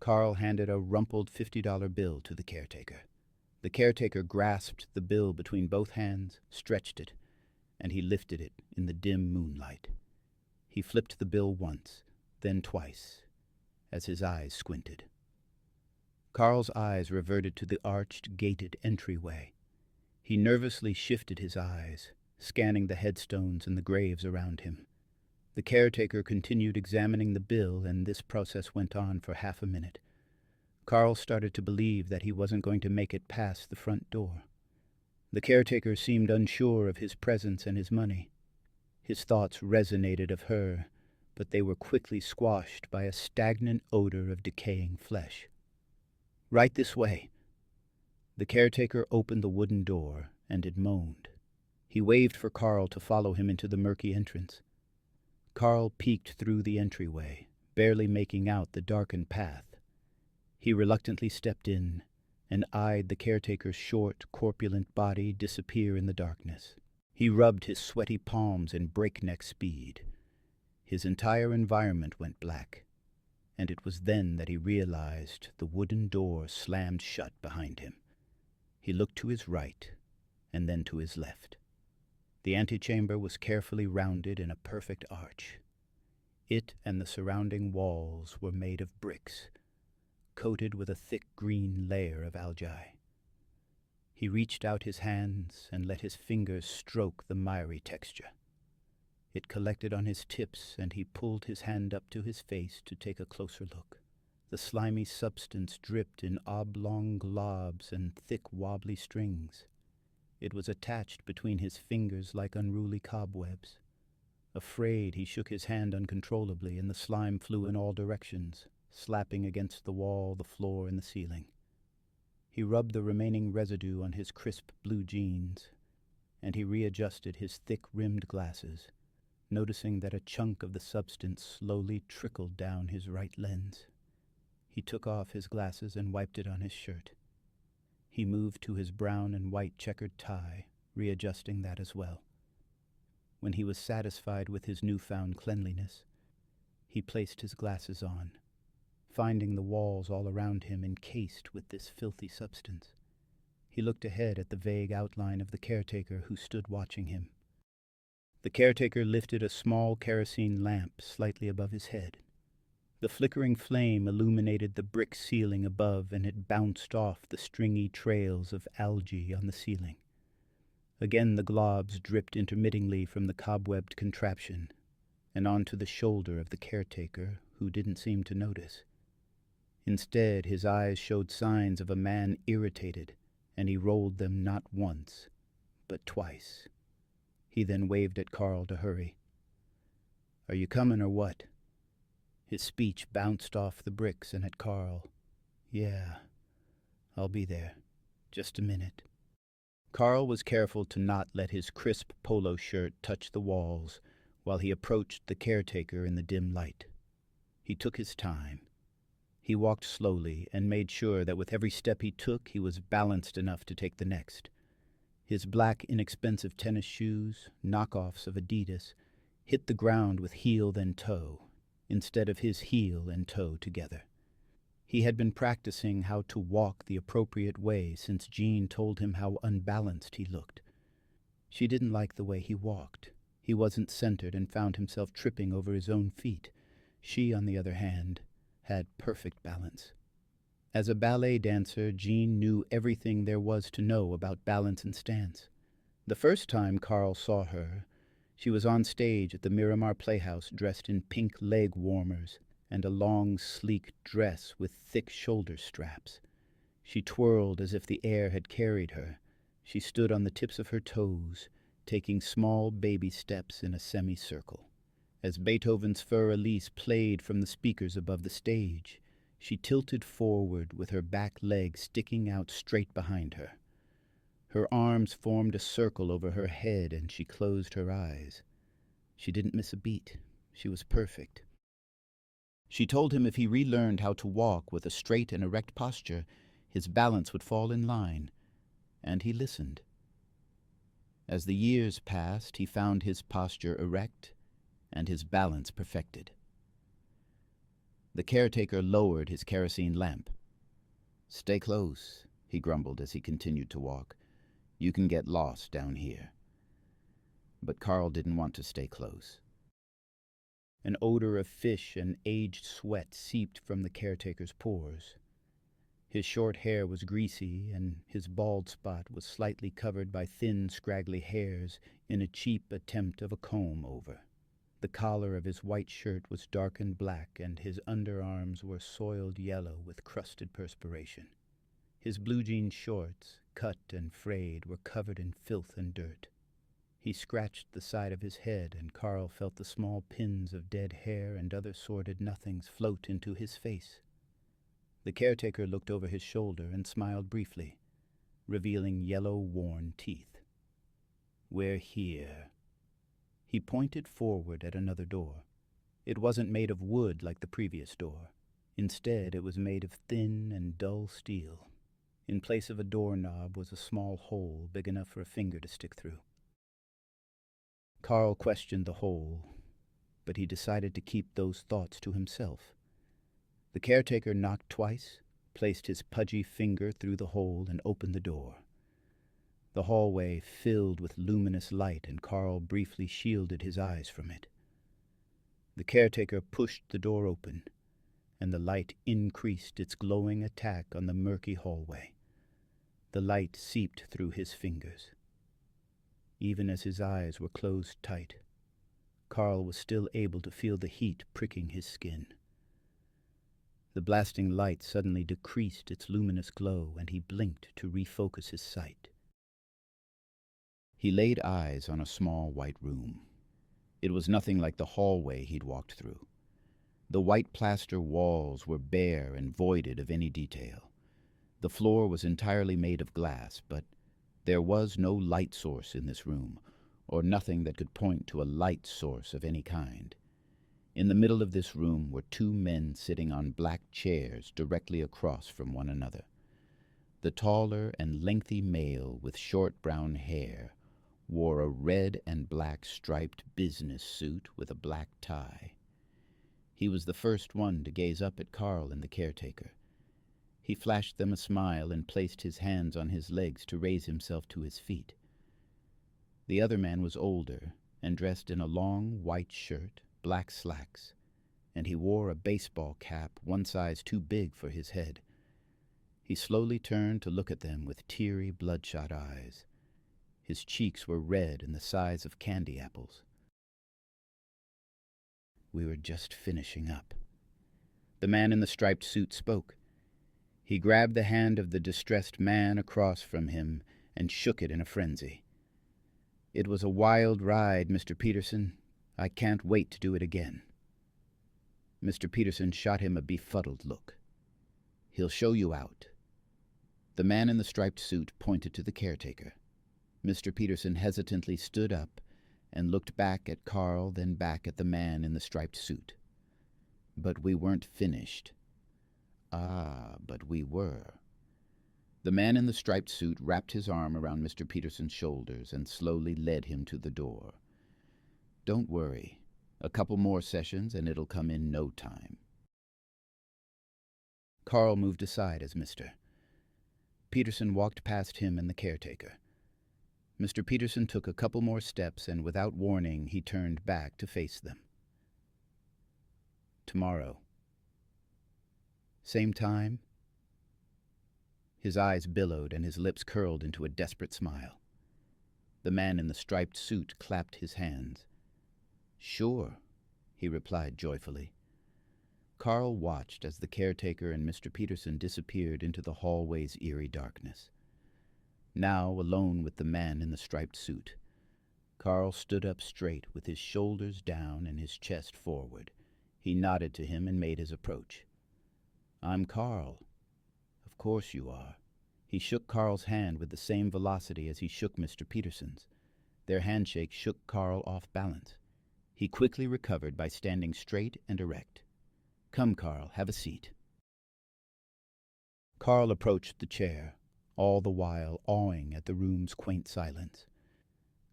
Carl handed a rumpled $50 bill to the caretaker. The caretaker grasped the bill between both hands, stretched it, and he lifted it in the dim moonlight. He flipped the bill once, then twice, as his eyes squinted. Carl's eyes reverted to the arched, gated entryway. He nervously shifted his eyes, scanning the headstones and the graves around him. The caretaker continued examining the bill, and this process went on for half a minute. Carl started to believe that he wasn't going to make it past the front door. The caretaker seemed unsure of his presence and his money. His thoughts resonated of her, but they were quickly squashed by a stagnant odor of decaying flesh. "Right this way." The caretaker opened the wooden door, and it moaned. He waved for Carl to follow him into the murky entrance. Carl peeked through the entryway, barely making out the darkened path. He reluctantly stepped in and eyed the caretaker's short, corpulent body disappear in the darkness. He rubbed his sweaty palms in breakneck speed. His entire environment went black, and it was then that he realized the wooden door slammed shut behind him. He looked to his right and then to his left. The antechamber was carefully rounded in a perfect arch. It and the surrounding walls were made of bricks, coated with a thick green layer of algae. He reached out his hands and let his fingers stroke the miry texture. It collected on his tips, and he pulled his hand up to his face to take a closer look. The slimy substance dripped in oblong globs and thick wobbly strings. It was attached between his fingers like unruly cobwebs. Afraid, he shook his hand uncontrollably, and the slime flew in all directions, slapping against the wall, the floor, and the ceiling. He rubbed the remaining residue on his crisp blue jeans, and he readjusted his thick-rimmed glasses, noticing that a chunk of the substance slowly trickled down his right lens. He took off his glasses and wiped it on his shirt. He moved to his brown and white checkered tie, readjusting that as well. When he was satisfied with his newfound cleanliness, he placed his glasses on, finding the walls all around him encased with this filthy substance. He looked ahead at the vague outline of the caretaker who stood watching him. The caretaker lifted a small kerosene lamp slightly above his head. The flickering flame illuminated the brick ceiling above, and it bounced off the stringy trails of algae on the ceiling. Again the globs dripped intermittingly from the cobwebbed contraption and onto the shoulder of the caretaker, who didn't seem to notice. Instead, his eyes showed signs of a man irritated, and he rolled them not once, but twice. He then waved at Carl to hurry. "Are you coming or what?" His speech bounced off the bricks and at Carl. "Yeah, I'll be there. Just a minute." Carl was careful to not let his crisp polo shirt touch the walls while he approached the caretaker in the dim light. He took his time. He walked slowly and made sure that with every step he took he was balanced enough to take the next. His black, inexpensive tennis shoes, knockoffs of Adidas, hit the ground with heel then toe, instead of his heel and toe together. He had been practicing how to walk the appropriate way since Jean told him how unbalanced he looked. She didn't like the way he walked. He wasn't centered and found himself tripping over his own feet. She, on the other hand, had perfect balance. As a ballet dancer, Jean knew everything there was to know about balance and stance. The first time Carl saw her, she was on stage at the Miramar Playhouse dressed in pink leg warmers and a long, sleek dress with thick shoulder straps. She twirled as if the air had carried her. She stood on the tips of her toes, taking small baby steps in a semicircle. As Beethoven's Für Elise played from the speakers above the stage, she tilted forward with her back leg sticking out straight behind her. Her arms formed a circle over her head, and she closed her eyes. She didn't miss a beat. She was perfect. She told him if he relearned how to walk with a straight and erect posture, his balance would fall in line, and he listened. As the years passed, he found his posture erect and his balance perfected. The caretaker lowered his kerosene lamp. "Stay close," he grumbled as he continued to walk. "You can get lost down here." But Carl didn't want to stay close. An odor of fish and aged sweat seeped from the caretaker's pores. His short hair was greasy, and his bald spot was slightly covered by thin, scraggly hairs in a cheap attempt of a comb-over. The collar of his white shirt was darkened black, and his underarms were soiled yellow with crusted perspiration. His blue jean shorts, cut and frayed, were covered in filth and dirt. He scratched the side of his head, and Carl felt the small pins of dead hair and other sordid nothings float into his face. The caretaker looked over his shoulder and smiled briefly, revealing yellow, worn teeth. "We're here." He pointed forward at another door. It wasn't made of wood like the previous door. Instead, it was made of thin and dull steel. In place of a doorknob was a small hole big enough for a finger to stick through. Carl questioned the hole, but he decided to keep those thoughts to himself. The caretaker knocked twice, placed his pudgy finger through the hole, and opened the door. The hallway filled with luminous light, and Carl briefly shielded his eyes from it. The caretaker pushed the door open, and the light increased its glowing attack on the murky hallway. The light seeped through his fingers. Even as his eyes were closed tight, Carl was still able to feel the heat pricking his skin. The blasting light suddenly decreased its luminous glow, and he blinked to refocus his sight. He laid eyes on a small white room. It was nothing like the hallway he'd walked through. The white plaster walls were bare and voided of any detail. The floor was entirely made of glass, but there was no light source in this room, or nothing that could point to a light source of any kind. In the middle of this room were two men sitting on black chairs directly across from one another. The taller and lengthy male with short brown hair wore a red and black striped business suit with a black tie. He was the first one to gaze up at Carl and the caretaker. He flashed them a smile and placed his hands on his legs to raise himself to his feet. The other man was older and dressed in a long white shirt, black slacks, and he wore a baseball cap one size too big for his head. He slowly turned to look at them with teary, bloodshot eyes. His cheeks were red and the size of candy apples. "We were just finishing up." The man in the striped suit spoke. He grabbed the hand of the distressed man across from him and shook it in a frenzy. "It was a wild ride, Mr. Peterson. I can't wait to do it again." Mr. Peterson shot him a befuddled look. "He'll show you out." The man in the striped suit pointed to the caretaker. Mr. Peterson hesitantly stood up and looked back at Carl, then back at the man in the striped suit. "But we weren't finished." "Ah, but we were." The man in the striped suit wrapped his arm around Mr. Peterson's shoulders and slowly led him to the door. "Don't worry. A couple more sessions and it'll come in no time." Carl moved aside as Mr. Peterson walked past him and the caretaker. Mr. Peterson took a couple more steps, and without warning he turned back to face them. "Tomorrow. Same time?" His eyes billowed and his lips curled into a desperate smile. The man in the striped suit clapped his hands. "Sure," he replied joyfully. Carl watched as the caretaker and Mr. Peterson disappeared into the hallway's eerie darkness. Now alone with the man in the striped suit, Carl stood up straight with his shoulders down and his chest forward. He nodded to him and made his approach. "I'm Carl." "Of course you are." He shook Carl's hand with the same velocity as he shook Mr. Peterson's. Their handshake shook Carl off balance. He quickly recovered by standing straight and erect. "Come, Carl, have a seat." Carl approached the chair, all the while awing at the room's quaint silence.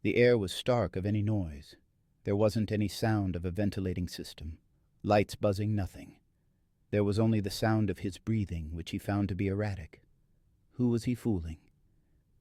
The air was stark of any noise. There wasn't any sound of a ventilating system. Lights buzzing, nothing. There was only the sound of his breathing, which he found to be erratic. Who was he fooling?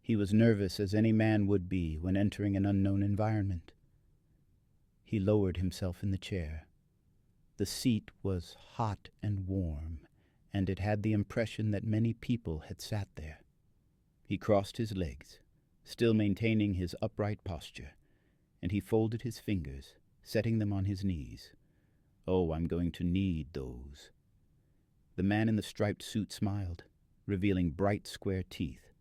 He was nervous as any man would be when entering an unknown environment. He lowered himself in the chair. The seat was hot and warm, and it had the impression that many people had sat there. He crossed his legs, still maintaining his upright posture, and he folded his fingers, setting them on his knees. Oh, I'm going to need those. The man in the striped suit smiled, revealing bright square teeth.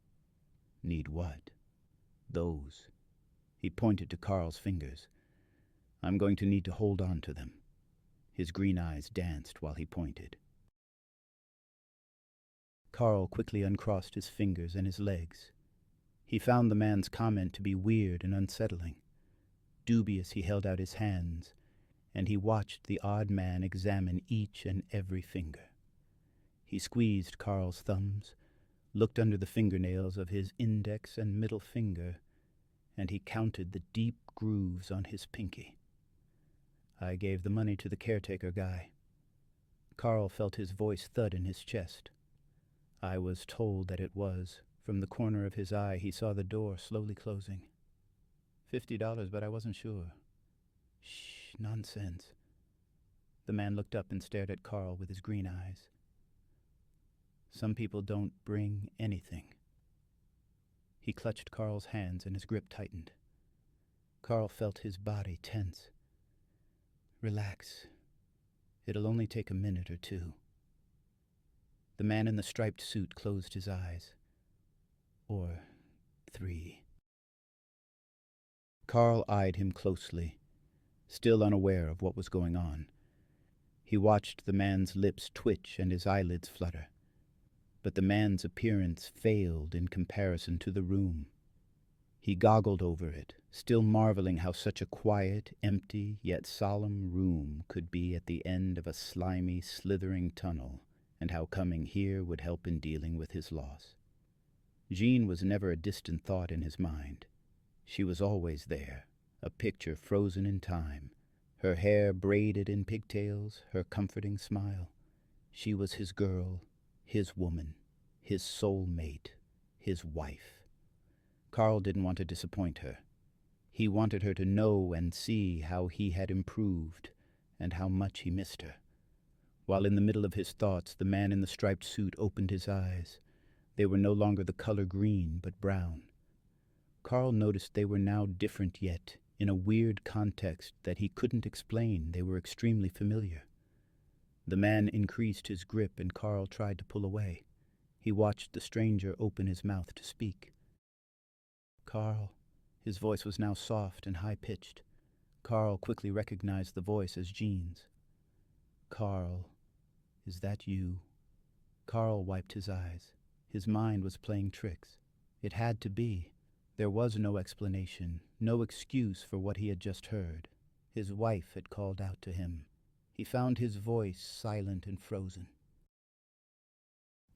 Need what? Those. He pointed to Carl's fingers. I'm going to need to hold on to them. His green eyes danced while he pointed. Carl quickly uncrossed his fingers and his legs. He found the man's comment to be weird and unsettling. Dubious, he held out his hands, and he watched the odd man examine each and every finger. He squeezed Carl's thumbs, looked under the fingernails of his index and middle finger, and he counted the deep grooves on his pinky. I gave the money to the caretaker guy. Carl felt his voice thud in his chest. I was told that it was. From the corner of his eye, he saw the door slowly closing. $50, but I wasn't sure. Shh, nonsense. The man looked up and stared at Carl with his green eyes. Some people don't bring anything. He clutched Carl's hands and his grip tightened. Carl felt his body tense. Relax. It'll only take a minute or two. The man in the striped suit closed his eyes. Or 3. Carl eyed him closely, still unaware of what was going on. He watched the man's lips twitch and his eyelids flutter. But the man's appearance failed in comparison to the room. He goggled over it, still marveling how such a quiet, empty, yet solemn room could be at the end of a slimy, slithering tunnel, and how coming here would help in dealing with his loss. Jean was never a distant thought in his mind. She was always there, a picture frozen in time, her hair braided in pigtails, her comforting smile. She was his girl, his woman, his soul mate, his wife. Carl didn't want to disappoint her. He wanted her to know and see how he had improved and how much he missed her. While in the middle of his thoughts, the man in the striped suit opened his eyes. They were no longer the color green, but brown. Carl noticed they were now different, yet, in a weird context that he couldn't explain, they were extremely familiar. The man increased his grip and Carl tried to pull away. He watched the stranger open his mouth to speak. Carl. His voice was now soft and high-pitched. Carl quickly recognized the voice as Jean's. Carl, is that you? Carl wiped his eyes. His mind was playing tricks. It had to be. There was no explanation, no excuse for what he had just heard. His wife had called out to him. He found his voice silent and frozen.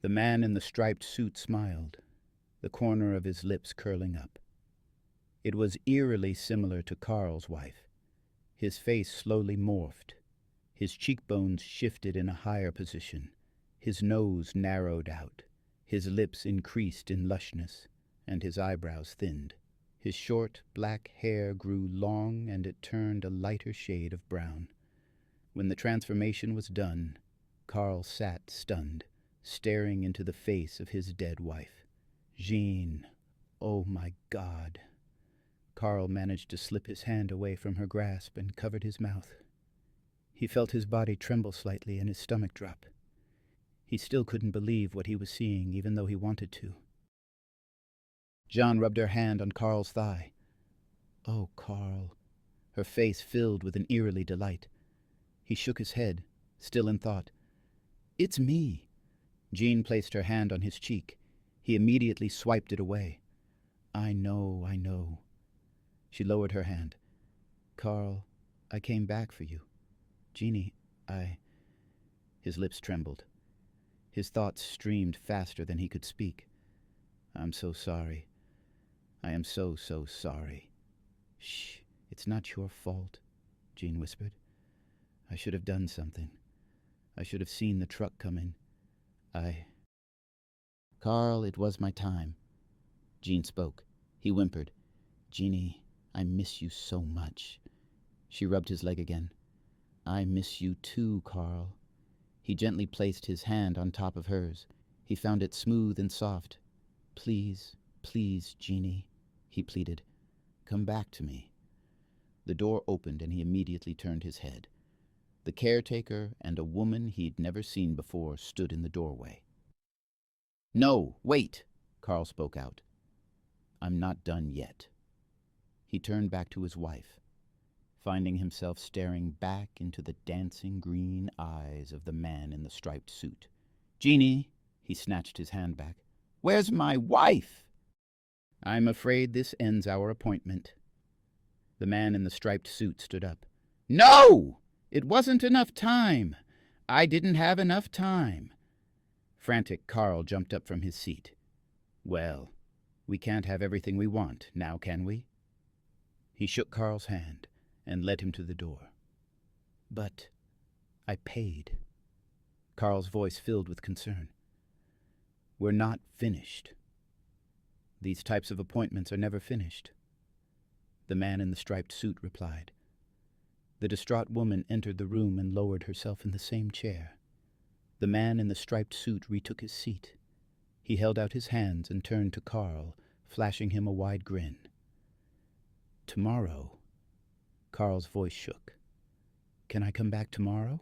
The man in the striped suit smiled, the corner of his lips curling up. It was eerily similar to Carl's wife. His face slowly morphed. His cheekbones shifted in a higher position. His nose narrowed out. His lips increased in lushness, and his eyebrows thinned. His short, black hair grew long, and it turned a lighter shade of brown. When the transformation was done, Carl sat stunned, staring into the face of his dead wife. Jean, oh my God. Carl managed to slip his hand away from her grasp and covered his mouth. He felt his body tremble slightly and his stomach drop. He still couldn't believe what he was seeing, even though he wanted to. Jean rubbed her hand on Carl's thigh. Oh, Carl. Her face filled with an eerily delight. He shook his head, still in thought. It's me. Jean placed her hand on his cheek. He immediately swiped it away. I know, I know. She lowered her hand. Carl, I came back for you. Jeannie, His lips trembled. His thoughts streamed faster than he could speak. I'm so sorry. I am so sorry. Shh, it's not your fault, Jean whispered. I should have done something. I should have seen the truck coming. Carl, it was my time. Jean spoke. He whimpered. Jeannie, I miss you so much. She rubbed his leg again. I miss you too, Carl. He gently placed his hand on top of hers. He found it smooth and soft. Please, please, Jeannie, he pleaded. Come back to me. The door opened and he immediately turned his head. The caretaker and a woman he'd never seen before stood in the doorway. No, wait, Carl spoke out. I'm not done yet. He turned back to his wife, finding himself staring back into the dancing green eyes of the man in the striped suit. Jeannie, he snatched his hand back. Where's my wife? I'm afraid this ends our appointment. The man in the striped suit stood up. No! It wasn't enough time. I didn't have enough time. Frantic, Carl jumped up from his seat. Well, we can't have everything we want, now can we? He shook Carl's hand and led him to the door. But I paid. Carl's voice filled with concern. We're not finished. These types of appointments are never finished. The man in the striped suit replied. The distraught woman entered the room and lowered herself in the same chair. The man in the striped suit retook his seat. He held out his hands and turned to Carl, flashing him a wide grin. Tomorrow. Carl's voice shook. Can I come back tomorrow?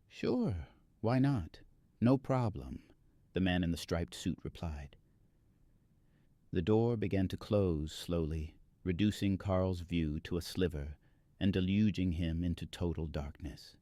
Sure, why not? No problem, the man in the striped suit replied. The door began to close slowly, reducing Carl's view to a sliver and deluging him into total darkness.